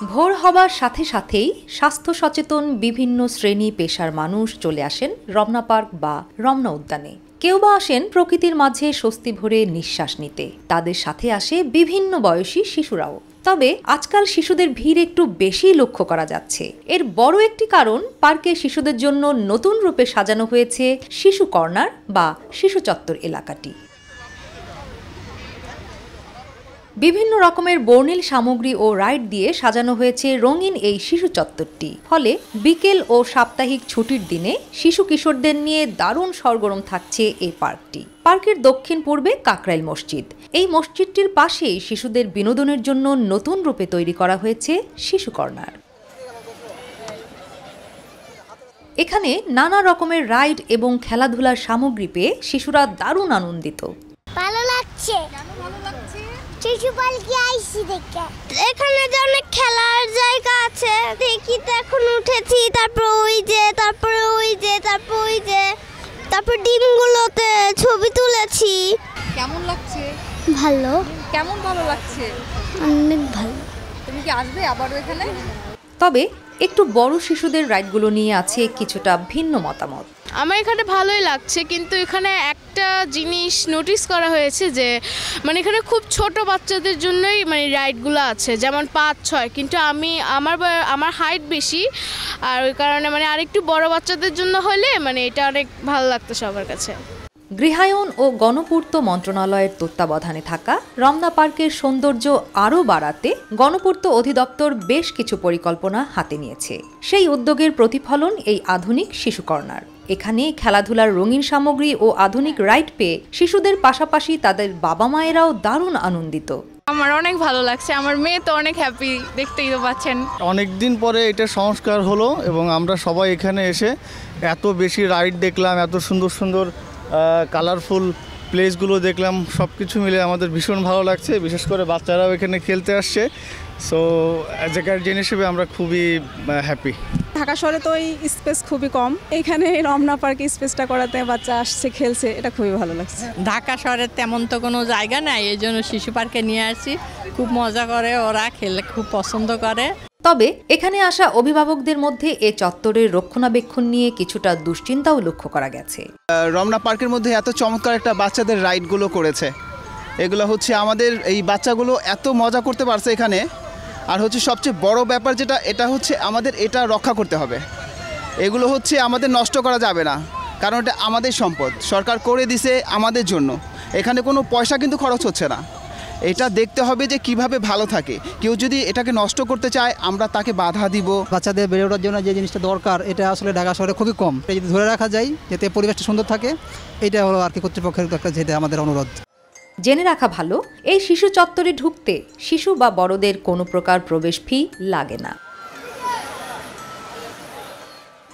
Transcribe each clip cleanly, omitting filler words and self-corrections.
ভোর হবার সাথে সাথেই স্বাস্থ্য সচেতন বিভিন্ন শ্রেণী পেশার মানুষ চলে আসেন রমনা পার্ক বা রমনা উদ্যানে। কেউ বা আসেন প্রকৃতির মাঝে স্বস্তি ভরে নিঃশ্বাস নিতে, তাদের সাথে আসে বিভিন্ন বয়সী শিশুরাও। তবে আজকাল শিশুদের ভিড় একটু বেশি লক্ষ্য করা যাচ্ছে। এর বড় একটি কারণ, পার্কে শিশুদের জন্য নতুন রূপে সাজানো হয়েছে শিশু কর্নার বা শিশু চত্বর এলাকাটি। বিভিন্ন রকমের বর্ণিল সামগ্রী ও রাইড দিয়ে সাজানো হয়েছে রঙিন এই শিশু চত্বরটি। ফলে বিকেল ও সাপ্তাহিক ছুটির দিনে শিশু কিশোরদের নিয়ে দারুণ সরগরম থাকছে এই পার্কটি। পার্কের দক্ষিণ পূর্বে কাকরাইল মসজিদ। এই মসজিদটির পাশেই শিশুদের বিনোদনের জন্য নতুন রূপে তৈরি করা হয়েছে শিশু কর্নার। এখানে নানা রকমের রাইড এবং খেলাধুলার সামগ্রী পেয়ে শিশুরা দারুণ আনন্দিত। ভালো লাগছে। শিশু পার্কে আইছি দেখে। এখানে যে অনেক খেলার জায়গা আছে, দেখি তো এখন উঠেছি, তারপর তারপর ডিমগুলোতে ছবি তুলেছি। কেমন লাগছে? ভালো। কেমন ভালো লাগছে? অনেক ভালো। তুমি কি আসবে আবারও এখানে? তবে একটু বড় শিশুদের রাইডগুলো নিয়ে আছে কিছুটা ভিন্ন মতামত। আমার এখানে ভালোই লাগছে, কিন্তু এখানে একটা জিনিস নোটিস করা হয়েছে যে এখানে খুব ছোট বাচ্চাদের জন্যই রাইডগুলো আছে, যেমন 5-6, কিন্তু আমার হাইট বেশি, আর ওই কারণে আরেকটু বড় বাচ্চাদের জন্য হলে এটা অনেক ভালো লাগতো সবার কাছে। গৃহায়ন ও গণপূর্ত মন্ত্রণালয়ের তত্ত্বাবধানে থাকা রমনা পার্কের সৌন্দর্য আরও বাড়াতে গণপূর্ত অধিদপ্তর বেশ কিছু পরিকল্পনা হাতে নিয়েছে। সেই উদ্যোগের প্রতিফলন এই আধুনিক শিশু কর্নার। এখানে খেলাধুলার রঙিন সামগ্রী ও আধুনিক রাইড পেয়ে শিশুদের পাশাপাশি তাদের বাবা মায়েরাও দারুণ আনন্দিত। আমার অনেক ভালো লাগছে, আমার মেয়ে তো অনেক হ্যাপি, দেখতেই তো পাচ্ছেন। অনেকদিন পরে এটা সংস্কার হলো এবং আমরা সবাই এখানে এসে এত বেশি রাইড দেখলাম, এত সুন্দর সুন্দর কালারফুল প্লেসগুলো দেখলাম, সব কিছু মিলে আমাদের ভীষণ ভালো লাগছে। বিশেষ করে বাচ্চারাও এখানে খেলতে আসছে। সো অ্যাজ এ গার্জিয়ান হিসেবে আমরা খুবই হ্যাপি। ঢাকা শহরে তো এই স্পেস খুবই কম, এখানে রমনা পার্কে স্পেসটা করাতে বাচ্চা আসছে, খেলছে, এটা খুবই ভালো লাগছে। ঢাকা শহরের তেমন তো কোনো জায়গা নাই, এই জন্য শিশু পার্কে নিয়ে আসছি। খুব মজা করে, ওরা খেলে খুব পছন্দ করে। তবে এখানে আসা অভিভাবকদের মধ্যে এ চত্বরের রক্ষণাবেক্ষণ নিয়ে কিছুটা দুশ্চিন্তাও লক্ষ্য করা গেছে। রমনা পার্কের মধ্যে এত চমৎকার একটা বাচ্চাদের রাইডগুলো করেছে, এগুলো হচ্ছে আমাদের এই বাচ্চাগুলো এত মজা করতে পারছে এখানে। আর হচ্ছে সবচেয়ে বড় ব্যাপার যেটা, এটা হচ্ছে আমাদের এটা রক্ষা করতে হবে। এগুলো হচ্ছে আমাদের নষ্ট করা যাবে না, কারণ এটা আমাদের সম্পদ, সরকার করে দিছে আমাদের জন্য। এখানে কোনো পয়সা কিন্তু খরচ হচ্ছে না। এটা দেখতে হবে যে কিভাবে ভালো থাকে। কেউ যদি এটাকে নষ্ট করতে চায়, আমরা তাকে বাধা দিব। বাচ্চাদের বেড়ে ওঠার জন্য যে জিনিসটা দরকার, এটা আসলে ঢাকা শহরে খুবই কম। এটা যদি ধরে রাখা যায়, যাতে পরিবেশটা সুন্দর থাকে, এটা হলো আর কি কর্তৃপক্ষের একটা যেটা আমাদের অনুরোধ। জেনে রাখা ভালো, এই শিশু চত্বরে ঢুকতে শিশু বা বড়দের কোনো প্রকার প্রবেশ ফি লাগে না।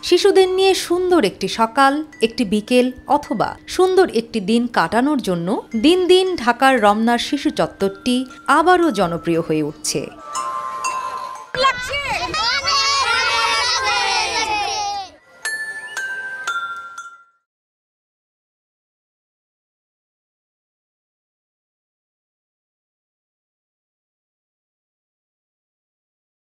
শিশুদের নিয়ে সুন্দর একটি সকাল, একটি বিকেল অথবা সুন্দর একটি দিন কাটানোর জন্য দিন দিন ঢাকার রমনার শিশু চত্বরটি আবারও জনপ্রিয় হয়ে উঠছে।